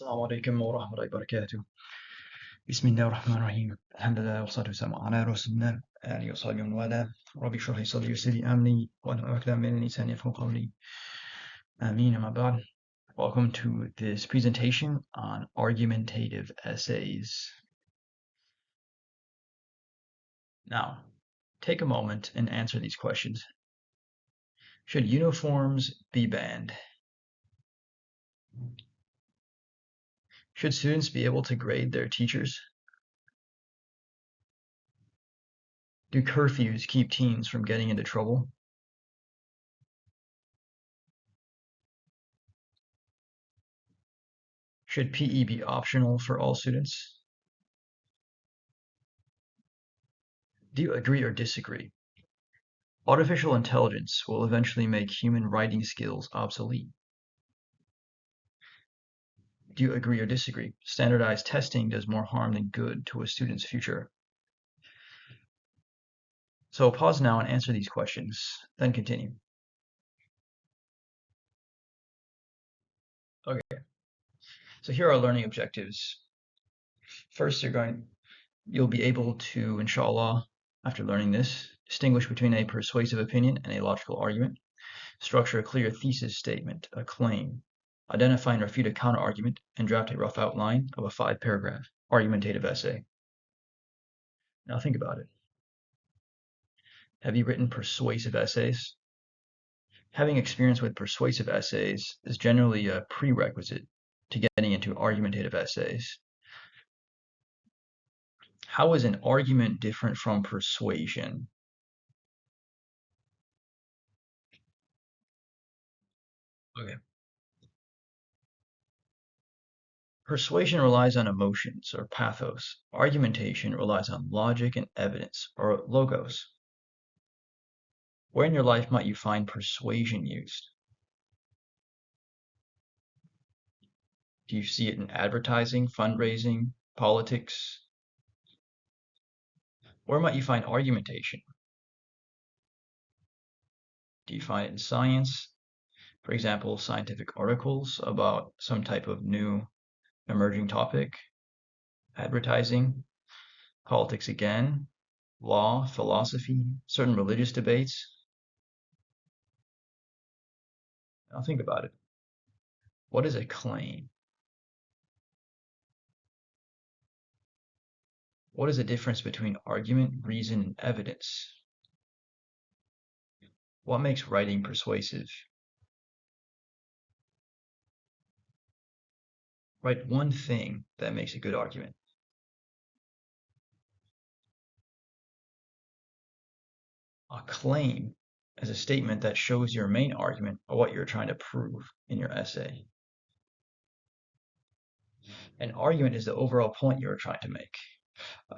السلام عليكم ورحمة الله وبركاته. بسم الله الرحمن الرحيم. الحمد لله والصلاة والسلام على رسول الله آله وصحبه ومن والاه. ربي اشرح لي صدري ويسر لي أمري وأنا أكلم من لساني يفقهوا قولي. آمين أما بعد. Welcome to this presentation on argumentative essays. Now, take a moment and answer these questions. Should uniforms be banned? Should students be able to grade their teachers? Do curfews keep teens from getting into trouble? Should PE be optional for all students? Do you agree or disagree? Artificial intelligence will eventually make human writing skills obsolete. Do you agree or disagree? Standardized testing does more harm than good to a student's future. So pause now and answer these questions, then continue. Okay, so here are learning objectives. First, you'll be able to, inshallah, after learning this, distinguish between a persuasive opinion and a logical argument, structure a clear thesis statement, a claim, identify and refute a counterargument, and draft a rough outline of a 5-paragraph argumentative essay. Now think about it. Have you written persuasive essays? Having experience with persuasive essays is generally a prerequisite to getting into argumentative essays. How is an argument different from persuasion? Okay. Persuasion relies on emotions or pathos. Argumentation relies on logic and evidence or logos. Where in your life might you find persuasion used? Do you see it in advertising, fundraising, politics? Where might you find argumentation? Do you find it in science? For example, scientific articles about some type of new emerging topic, advertising, politics again, law, philosophy, certain religious debates. Now think about it. What is a claim? What is the difference between argument, reason, and evidence? What makes writing persuasive? Write one thing that makes a good argument. A claim is a statement that shows your main argument or what you're trying to prove in your essay. An argument is the overall point you're trying to make.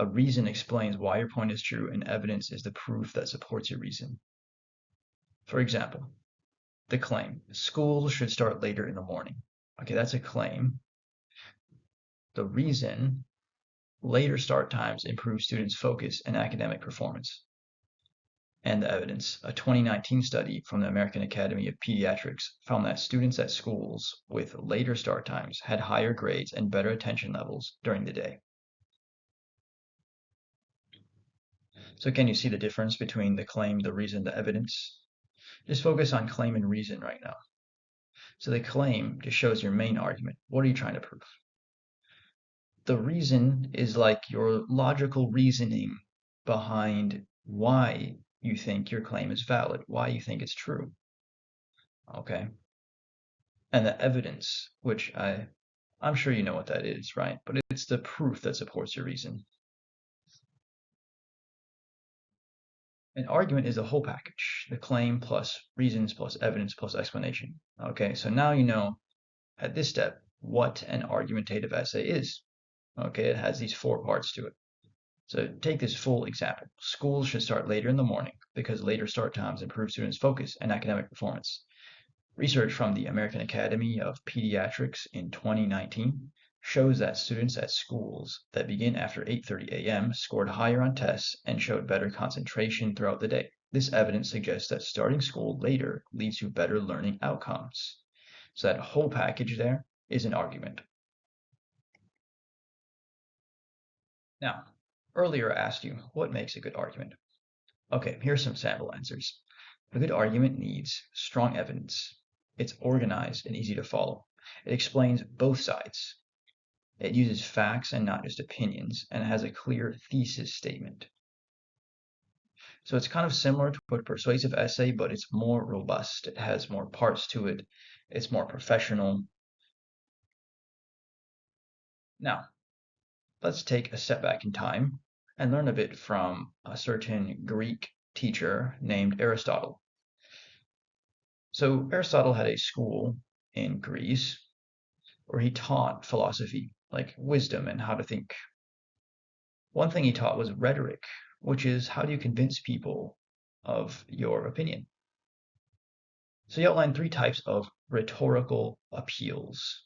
A reason explains why your point is true, and evidence is the proof that supports your reason. For example, the claim, schools should start later in the morning. Okay, that's a claim. The reason, later start times improve students' focus and academic performance. And the evidence, a 2019 study from the American Academy of Pediatrics found that students at schools with later start times had higher grades and better attention levels during the day. So can you see the difference between the claim, the reason, the evidence? Just focus on claim and reason right now. So the claim just shows your main argument. What are you trying to prove? The reason is like your logical reasoning behind why you think your claim is valid, why you think it's true. Okay. And the evidence, which I'm sure you know what that is, right? But it's the proof that supports your reason. An argument is a whole package, the claim plus reasons plus evidence plus explanation. Okay, so now you know at this step what an argumentative essay is. Okay, it has these 4 parts to it. So take this full example. Schools should start later in the morning because later start times improve students' focus and academic performance. Research from the American Academy of Pediatrics in 2019 shows that students at schools that begin after 8:30 a.m. scored higher on tests and showed better concentration throughout the day. This evidence suggests that starting school later leads to better learning outcomes. So that whole package there is an argument. Now, earlier I asked you, what makes a good argument? Okay, here's some sample answers. A good argument needs strong evidence. It's organized and easy to follow. It explains both sides. It uses facts and not just opinions, and it has a clear thesis statement. So it's kind of similar to a persuasive essay, but it's more robust. It has more parts to it. It's more professional. Now, let's take a step back in time and learn a bit from a certain Greek teacher named Aristotle. So Aristotle had a school in Greece where he taught philosophy, like wisdom and how to think. One thing he taught was rhetoric, which is how do you convince people of your opinion. So he outlined three types of rhetorical appeals.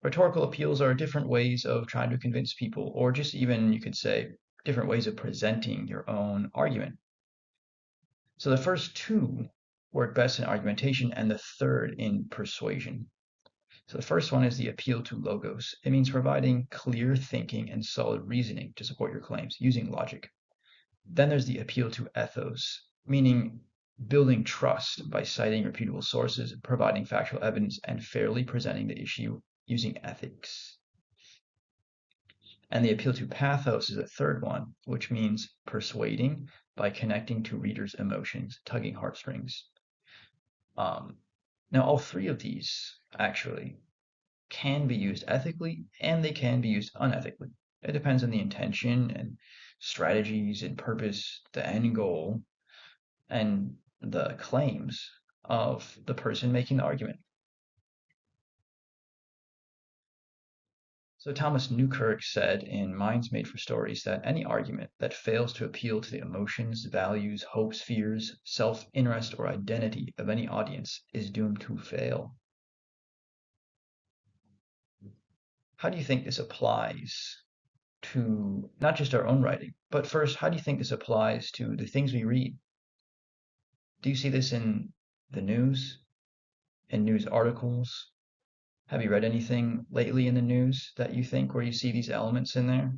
Rhetorical appeals are different ways of trying to convince people, or just even, you could say, different ways of presenting your own argument. So the first two work best in argumentation, and the third in persuasion. So the first one is the appeal to logos. It means providing clear thinking and solid reasoning to support your claims using logic. Then there's the appeal to ethos, meaning building trust by citing reputable sources, providing factual evidence, and fairly presenting the issue using ethics. And the appeal to pathos is a third one, which means persuading by connecting to readers' emotions, tugging heartstrings. Now, all three of these actually can be used ethically and they can be used unethically. It depends on the intention and strategies and purpose, the end goal, and the claims of the person making the argument. So Thomas Newkirk said in Minds Made for Stories that any argument that fails to appeal to the emotions, values, hopes, fears, self-interest, or identity of any audience is doomed to fail. How do you think this applies to not just our own writing, but first, how do you think this applies to the things we read? Do you see this in the news, in news articles? Have you read anything lately in the news that you think where you see these elements in there,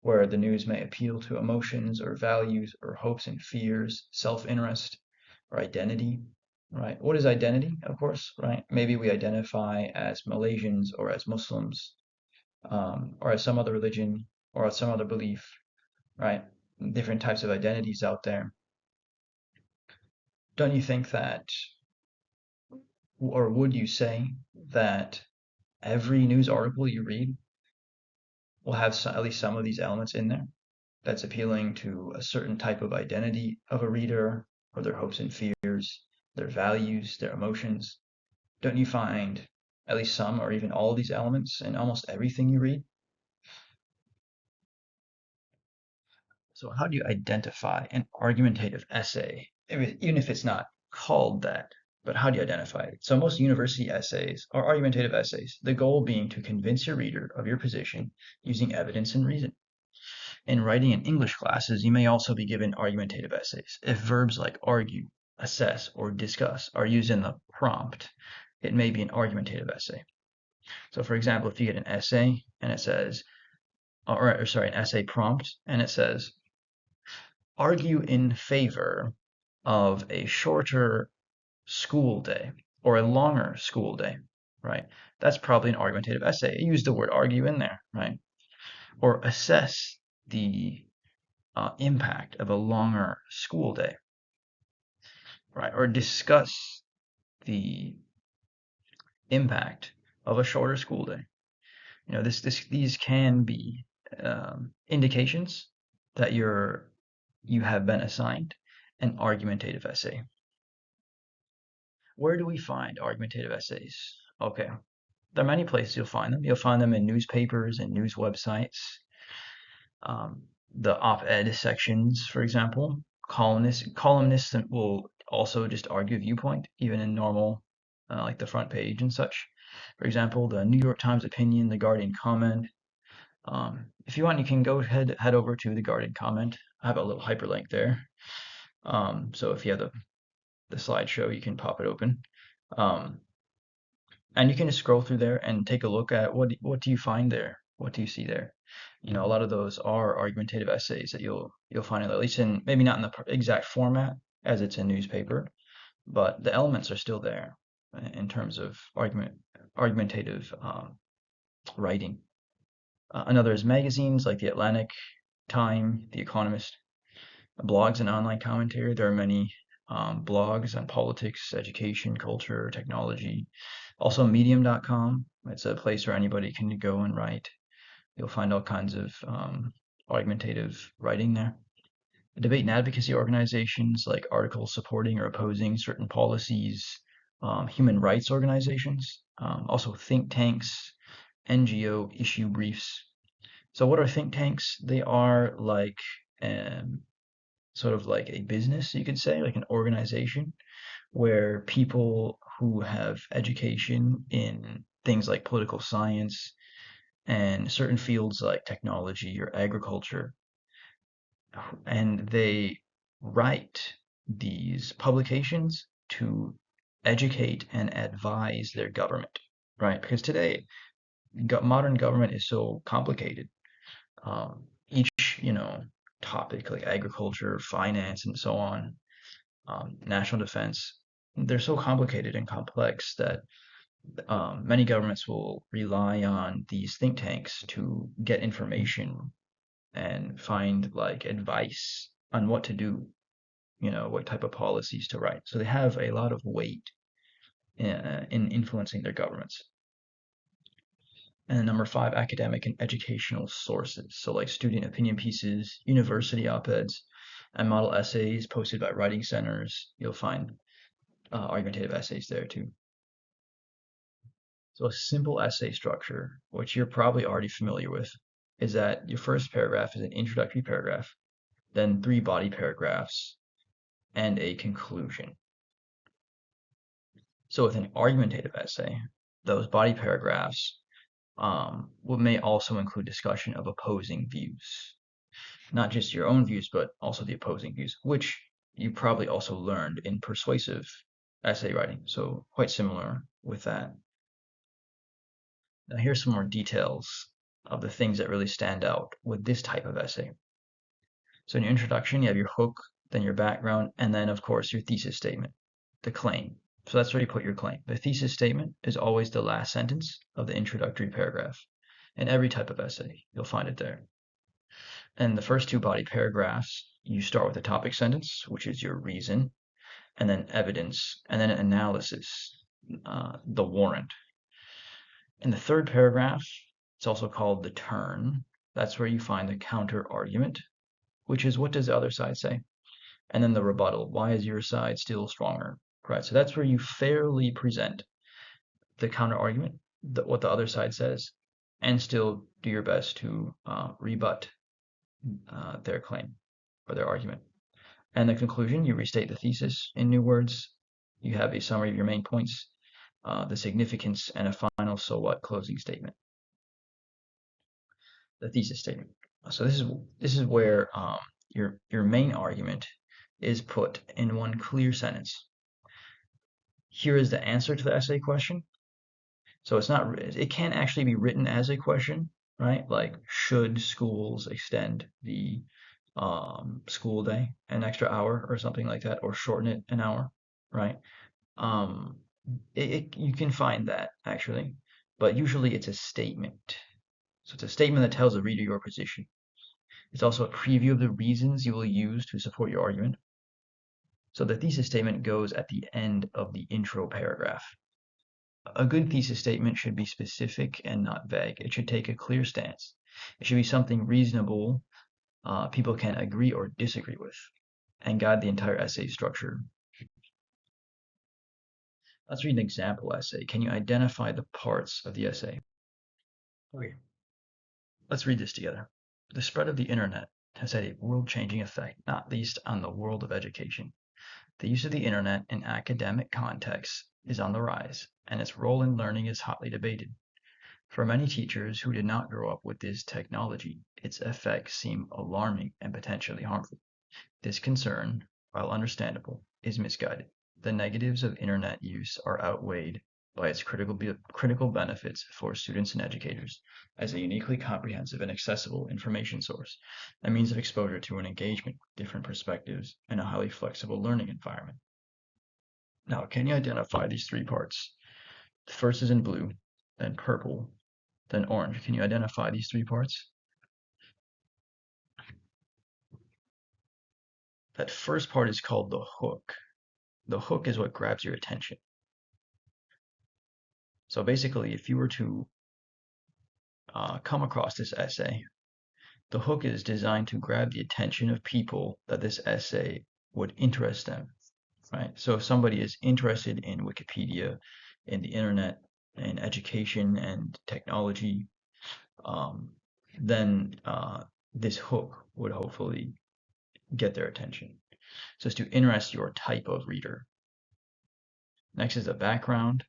where the news may appeal to emotions or values or hopes and fears, self-interest or identity, right? What is identity, of course, right? Maybe we identify as Malaysians or as Muslims, or as some other religion or as some other belief, right? Different types of identities out there. Don't you think that, or would you say that every news article you read will have at least some of these elements in there that's appealing to a certain type of identity of a reader, or their hopes and fears, their values, their emotions? Don't you find at least some or even all of these elements in almost everything you read? So how do you identify an argumentative essay, even if it's not called that? But how do you identify it? So most university essays are argumentative essays, the goal being to convince your reader of your position using evidence and reason. In writing in English classes, you may also be given argumentative essays. If verbs like argue, assess, or discuss are used in the prompt, it may be an argumentative essay. So for example, if you get an essay and it says, an essay prompt, and it says, argue in favor of a shorter school day or a longer school day, right? That's probably an argumentative essay. Use the word argue in there, right? Or assess the impact of a longer school day, right? Or discuss the impact of a shorter school day. You know, these can be indications that you have been assigned an argumentative essay. Where do we find argumentative essays? Okay, there are many places you'll find them. You'll find them in newspapers and news websites, the op-ed sections, for example. Columnists will also just argue a viewpoint, even in normal, like the front page and such. For example, the New York Times opinion, the Guardian comment. If you want, you can go head over to the Guardian comment. I have a little hyperlink there. So if you have the slideshow, you can pop it open. And you can just scroll through there and take a look at what do you find there. What do you see there? You know, a lot of those are argumentative essays that you'll find, at least in, maybe not in the exact format as it's in newspaper, but the elements are still there in terms of argumentative writing. Another is magazines like The Atlantic, Time, The Economist, blogs and online commentary. There are many blogs on politics, education, culture, technology. Also, medium.com. It's a place where anybody can go and write. You'll find all kinds of argumentative writing there. Debate and advocacy organizations like articles supporting or opposing certain policies, human rights organizations, also think tanks, NGO issue briefs. So what are think tanks? They are like sort of like a business, you could say, like an organization where people who have education in things like political science and certain fields like technology or agriculture, and they write these publications to educate and advise their government, right? Because today, modern government is so complicated. Each, topic like agriculture, finance, and so on, national defense, they're so complicated and complex that many governments will rely on these think tanks to get information and find like advice on what to do, what type of policies to write. So they have a lot of weight in influencing their governments. And then number 5, academic and educational sources. So like student opinion pieces, university op-eds, and model essays posted by writing centers. You'll find argumentative essays there too. So a simple essay structure, which you're probably already familiar with, is that your first paragraph is an introductory paragraph, then 3 body paragraphs, and a conclusion. So with an argumentative essay, those body paragraphs may also include discussion of opposing views. Not just your own views, but also the opposing views, which you probably also learned in persuasive essay writing. So quite similar with that. Now here's some more details of the things that really stand out with this type of essay. So in your introduction, you have your hook, then your background, and then of course your thesis statement, the claim. So that's where you put your claim. The thesis statement is always the last sentence of the introductory paragraph. In every type of essay, you'll find it there. And the first 2 body paragraphs, you start with a topic sentence, which is your reason, and then evidence, and then analysis, the warrant. In the third paragraph, it's also called the turn. That's where you find the counter argument, which is what does the other side say? And then the rebuttal, why is your side still stronger? Right, so that's where you fairly present the counter argument, what the other side says, and still do your best to rebut their claim or their argument. And the conclusion, you restate the thesis in new words. You have a summary of your main points, the significance, and a final so what closing statement. The thesis statement. So this is where your main argument is put in one clear sentence. Here is the answer to the essay question. So it can't actually be written as a question, right? Like, should schools extend the school day an extra hour or something like that, or shorten it an hour, right? You can find that actually, but usually it's a statement. So it's a statement that tells the reader your position. It's also a preview of the reasons you will use to support your argument. So the thesis statement goes at the end of the intro paragraph. A good thesis statement should be specific and not vague. It should take a clear stance. It should be something reasonable, people can agree or disagree with, and guide the entire essay structure. Let's read an example essay. Can you identify the parts of the essay? Okay. Let's read this together. The spread of the internet has had a world-changing effect, not least on the world of education. The use of the internet in academic contexts is on the rise, and its role in learning is hotly debated. For many teachers who did not grow up with this technology, its effects seem alarming and potentially harmful. This concern, while understandable, is misguided. The negatives of internet use are outweighed by its critical benefits for students and educators as a uniquely comprehensive and accessible information source, a means of exposure to and engagement with different perspectives, and a highly flexible learning environment. Now, can you identify these three parts? The first is in blue, then purple, then orange. Can you identify these three parts? That first part is called the hook. The hook is what grabs your attention. So basically, if you were to come across this essay, the hook is designed to grab the attention of people that this essay would interest them, right? So if somebody is interested in Wikipedia, in the internet, in education and technology, then this hook would hopefully get their attention. So it's to interest your type of reader. Next is the background.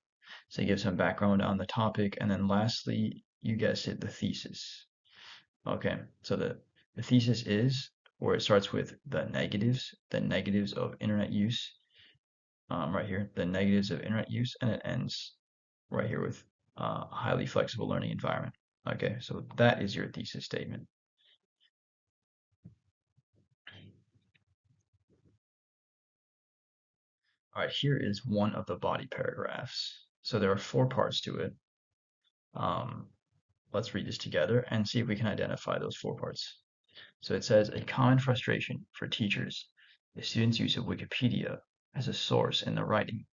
So you give some background on the topic. And then lastly, you guessed it, the thesis. Okay, so the thesis is where it starts with the negatives of internet use, right here, the negatives of internet use, and it ends right here with a highly flexible learning environment. Okay, so that is your thesis statement. All right, here is one of the body paragraphs. So there are 4 parts to it. Let's read this together and see if we can identify those 4 parts. So it says, a common frustration for teachers is students' use of Wikipedia as a source in their writing.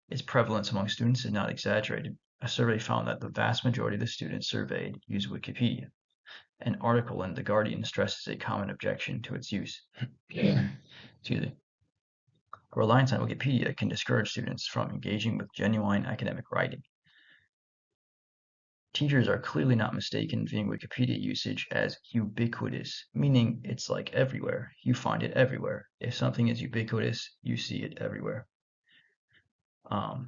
Its prevalence among students is not exaggerated. A survey found that the vast majority of the students surveyed use Wikipedia. An article in The Guardian stresses a common objection to its use. Excuse me. A reliance on Wikipedia can discourage students from engaging with genuine academic writing. Teachers are clearly not mistaken in viewing Wikipedia usage as ubiquitous, meaning it's like everywhere. You find it everywhere. If something is ubiquitous, you see it everywhere.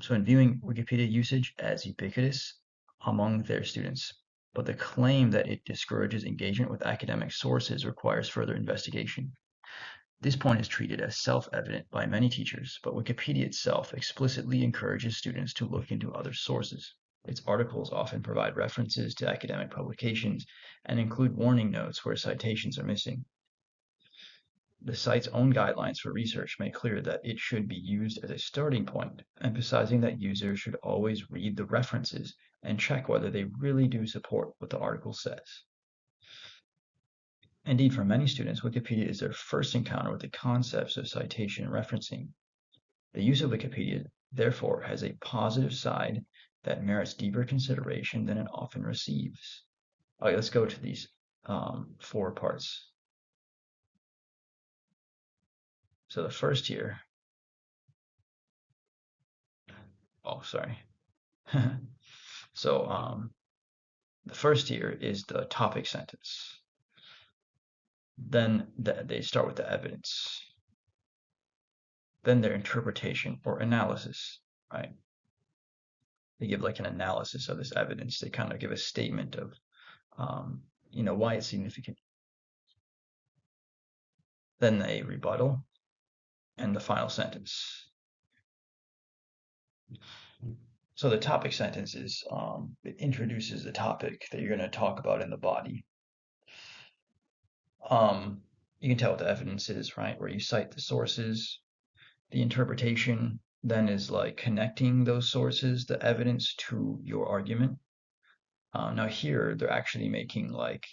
So in viewing Wikipedia usage as ubiquitous among their students, but the claim that it discourages engagement with academic sources requires further investigation. This point is treated as self-evident by many teachers, but Wikipedia itself explicitly encourages students to look into other sources. Its articles often provide references to academic publications and include warning notes where citations are missing. The site's own guidelines for research make clear that it should be used as a starting point, emphasizing that users should always read the references and check whether they really do support what the article says. Indeed, for many students, Wikipedia is their first encounter with the concepts of citation and referencing. The use of Wikipedia, therefore, has a positive side that merits deeper consideration than it often receives. All right, let's go to these 4 parts. So the first here, sorry. So the first here is the topic sentence. Then they start with the evidence. Then their interpretation or analysis, right? They give like an analysis of this evidence. They kind of give a statement of, why it's significant. Then a rebuttal and the final sentence. So the topic sentence is, it introduces the topic that you're going to talk about in the body. You can tell what the evidence is, right? Where you cite the sources. The interpretation then is like connecting those sources, the evidence, to your argument. Now here, they're actually making like,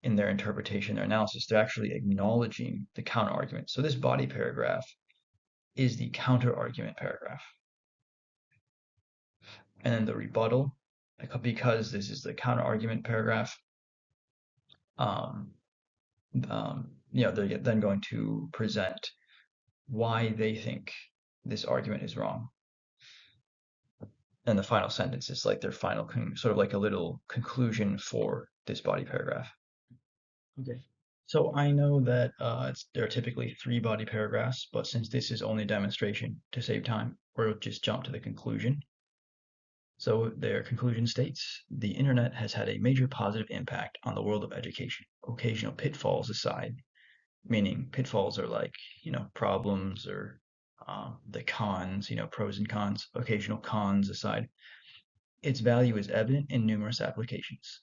in their interpretation, their analysis, they're actually acknowledging the counter argument. So this body paragraph is the counter argument paragraph. And then the rebuttal, because this is the counter argument paragraph, they're then going to present why they think this argument is wrong. And the final sentence is like their final, sort of like a little conclusion for this body paragraph. Okay. So I know that there are typically 3 body paragraphs, but since this is only a demonstration, to save time, we'll just jump to the conclusion. So their conclusion states, the internet has had a major positive impact on the world of education. Occasional pitfalls aside, meaning pitfalls are like, problems or the cons, pros and cons, occasional cons aside, its value is evident in numerous applications.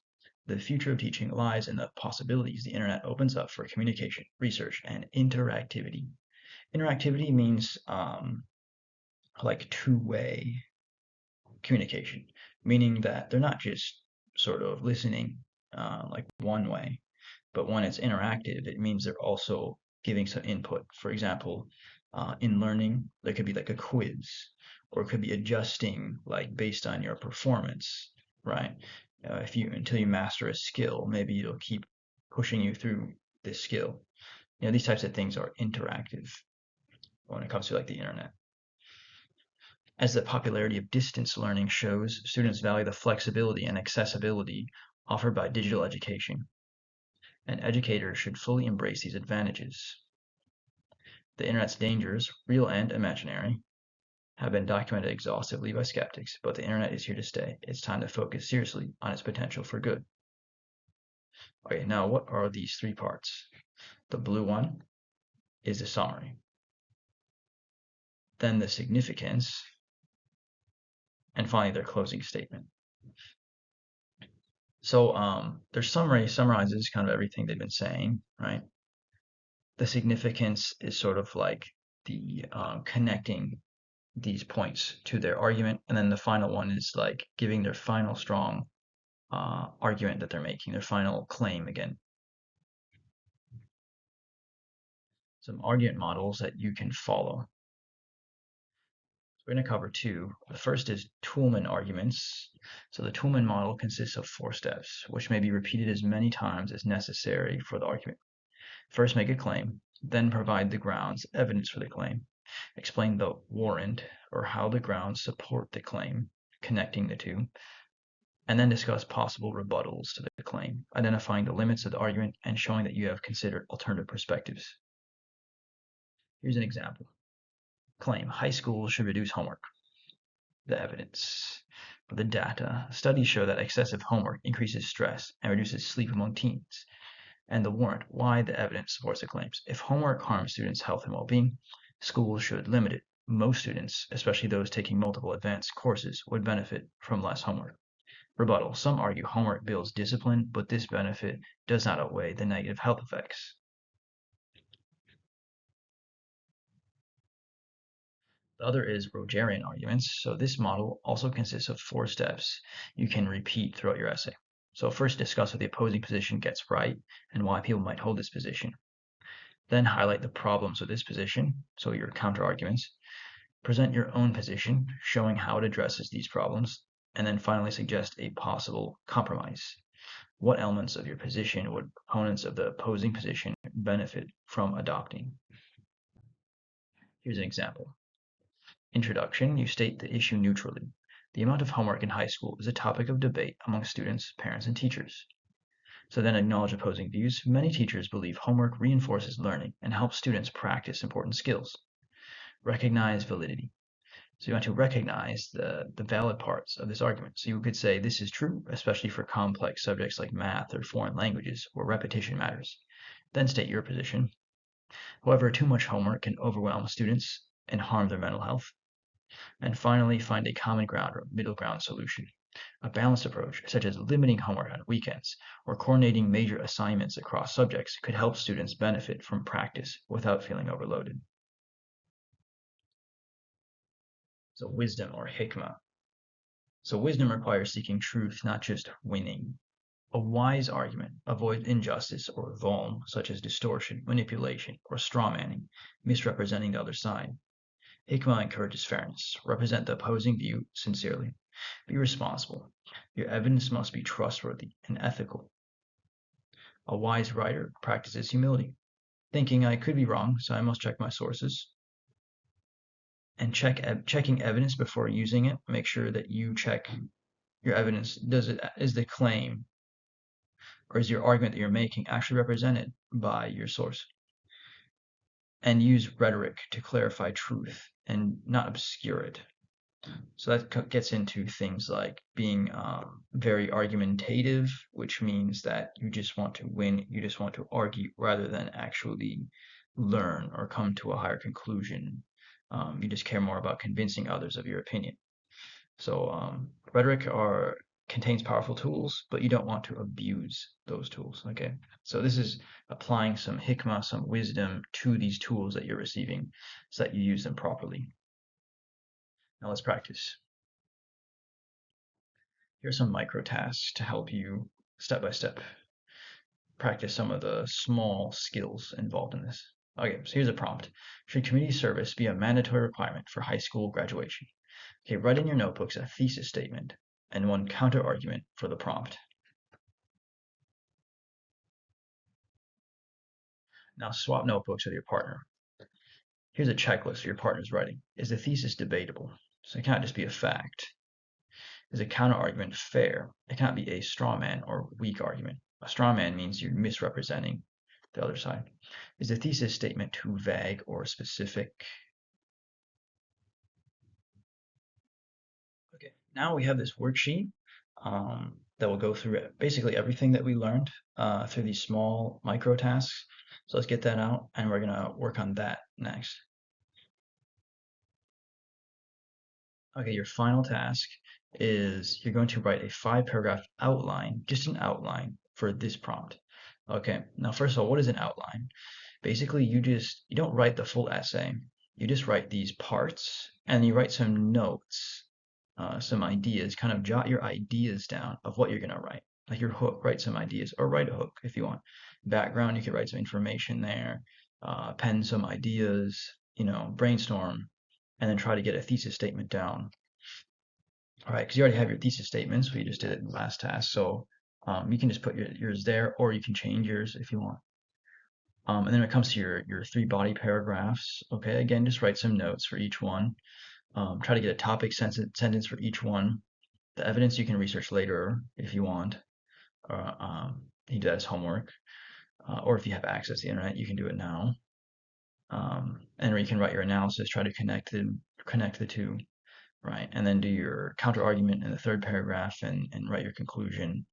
The future of teaching lies in the possibilities the internet opens up for communication, research, and interactivity. Interactivity means like two-way communication, meaning that they're not just sort of listening like one way, but when it's interactive, it means they're also giving some input. For example, in learning, there could be like a quiz, or it could be adjusting like based on your performance, right? If you until you master a skill, maybe it'll keep pushing you through this skill. These types of things are interactive when it comes to like the internet. As the popularity of distance learning shows, students value the flexibility and accessibility offered by digital education, and educators should fully embrace these advantages. The internet's dangers, real and imaginary, have been documented exhaustively by skeptics, but the internet is here to stay. It's time to focus seriously on its potential for good. Okay, now what are these three parts? The blue one is the summary. Then the significance, and finally their closing statement. So their summary summarizes kind of everything they've been saying, right? The significance is sort of like the connecting these points to their argument, and then the final one is like giving their final strong argument that they're making, their final claim again. Some argument models that you can follow. We're going to cover two. The first is Toulmin arguments. So the Toulmin model consists of 4 steps, which may be repeated as many times as necessary for the argument. First, make a claim, then provide the grounds, evidence for the claim, explain the warrant or how the grounds support the claim, connecting the two, and then discuss possible rebuttals to the claim, identifying the limits of the argument and showing that you have considered alternative perspectives. Here's an example. Claim, high schools should reduce homework. The evidence. The data. Studies show that excessive homework increases stress and reduces sleep among teens. And the warrant, why the evidence supports the claims. If homework harms students' health and well-being, schools should limit it. Most students, especially those taking multiple advanced courses, would benefit from less homework. Rebuttal. Some argue homework builds discipline, but this benefit does not outweigh the negative health effects. The other is Rogerian arguments. So this model also consists of 4 steps you can repeat throughout your essay. So first, discuss what the opposing position gets right and why people might hold this position. Then highlight the problems with this position, so your counter-arguments. Present your own position, showing how it addresses these problems, and then finally suggest a possible compromise. What elements of your position would opponents of the opposing position benefit from adopting? Here's an example. Introduction, you state the issue neutrally. The amount of homework in high school is a topic of debate among students, parents, and teachers. So then acknowledge opposing views. Many teachers believe homework reinforces learning and helps students practice important skills. Recognize validity. So you want to recognize the valid parts of this argument. So you could say this is true, especially for complex subjects like math or foreign languages, where repetition matters. Then state your position. However, too much homework can overwhelm students and harm their mental health. And finally, find a common ground or middle ground solution. A balanced approach, such as limiting homework on weekends or coordinating major assignments across subjects, could help students benefit from practice without feeling overloaded. So wisdom or hikmah. So wisdom requires seeking truth, not just winning. A wise argument avoids injustice or vuln, such as distortion, manipulation, or strawmanning, misrepresenting the other side. Hikmah encourages fairness. Represent the opposing view sincerely. Be responsible. Your evidence must be trustworthy and ethical. A wise writer practices humility, thinking I could be wrong, so I must check my sources. And checking evidence before using it. Make sure that you check your evidence. Is the claim or is your argument that you're making actually represented by your source? And use rhetoric to clarify truth and not obscure it. So that gets into things like being very argumentative, which means that you just want to win, you just want to argue rather than actually learn or come to a higher conclusion You just care more about convincing others of your opinion. So rhetoric contains powerful tools, but you don't want to abuse those tools. Okay, so this is applying some hikmah, some wisdom to these tools that you're receiving, so that you use them properly. Now let's practice. Here's some micro tasks to help you step by step practice some of the small skills involved in this. Okay, so here's a prompt. Should community service be a mandatory requirement for high school graduation? Okay, write in your notebooks a thesis statement and one counter argument for the prompt. Now swap notebooks with your partner. Here's a checklist for your partner's writing. Is the thesis debatable? So it can't just be a fact. Is a counter argument fair? It can't be a straw man or weak argument. A straw man means you're misrepresenting the other side. Is the thesis statement too vague or specific? Okay, now we have this worksheet that will go through basically everything that we learned through these small micro tasks. So let's get that out, and we're gonna work on that next. Okay, your final task is you're going to write a 5-paragraph outline, just an outline for this prompt. Okay, now first of all, what is an outline? Basically, you don't write the full essay. You just write these parts, and you write some notes, some ideas, kind of jot your ideas down of what you're gonna write. Like your hook, write some ideas, or write a hook if you want. Background, you could write some information there, pen some ideas, brainstorm, and then try to get a thesis statement down. All right, because you already have your thesis statements, we just did it in the last task. So you can just put yours there, or you can change yours if you want. And then when it comes to your 3 body paragraphs, okay, again, just write some notes for each one. Try to get a topic sentence for each one. The evidence you can research later if you want. You do that as homework. Or if you have access to the internet, you can do it now. And you can write your analysis, try to connect the two, right? And then do your counter argument in the 3rd paragraph and write your conclusion.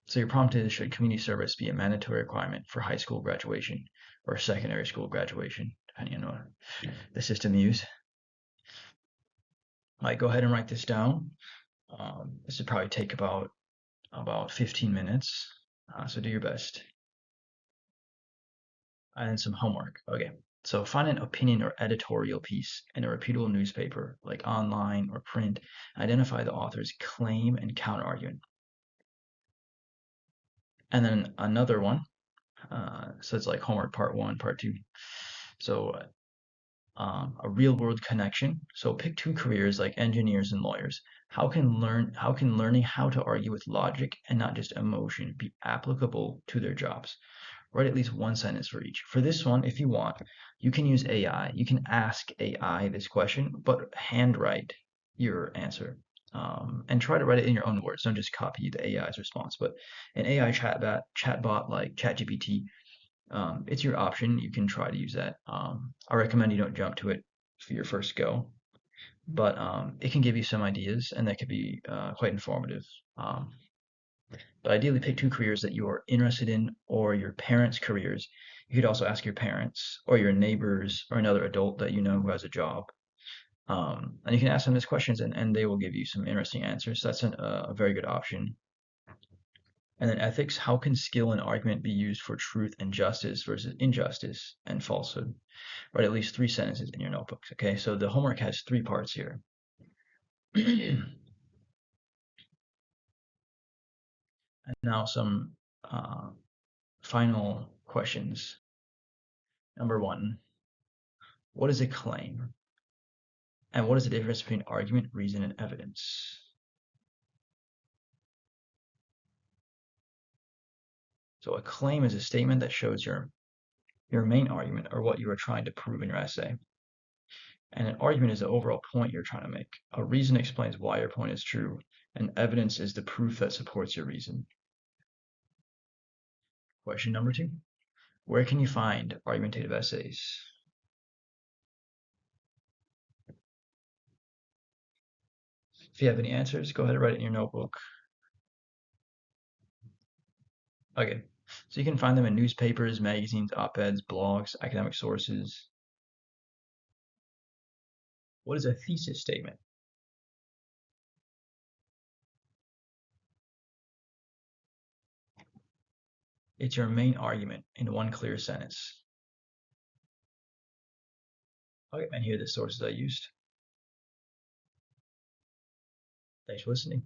So your prompt is, should community service be a mandatory requirement for high school graduation or secondary school graduation, depending on what the system you use. All right, go ahead and write this down. This would probably take about 15 minutes, so do your best. And then some homework. Okay, so find an opinion or editorial piece in a reputable newspaper, like online or print. Identify the author's claim and counter-argument. And then another one. So it's like homework part 1, part 2. So a real-world connection. So pick 2 careers like engineers and lawyers. How can learning how to argue with logic and not just emotion be applicable to their jobs? Write at least 1 sentence for each. For this one, if you want, you can use AI. You can ask AI this question, but handwrite your answer. And try to write it in your own words. Don't just copy the AI's response. But an AI chatbot like ChatGPT, it's your option. You can try to use that. I recommend you don't jump to it for your first go, but it can give you some ideas, and that could be quite informative. But ideally, pick 2 careers that you are interested in, or your parents' careers. You could also ask your parents, or your neighbors, or another adult that you know who has a job. And you can ask them these questions, and they will give you some interesting answers. So that's a very good option. And then ethics, how can skill and argument be used for truth and justice versus injustice and falsehood? Write at least 3 sentences in your notebooks. Okay, so the homework has 3 parts here. And now some final questions. Number 1, what is a claim? And what is the difference between argument, reason, and evidence? So a claim is a statement that shows your main argument or what you are trying to prove in your essay. And an argument is the overall point you're trying to make. A reason explains why your point is true, and evidence is the proof that supports your reason. Question number 2. Where can you find argumentative essays? If you have any answers, go ahead and write it in your notebook. Okay, so you can find them in newspapers, magazines, op-eds, blogs, academic sources. What is a thesis statement? It's your main argument in one clear sentence. Okay, and here are the sources I used. Thanks for listening.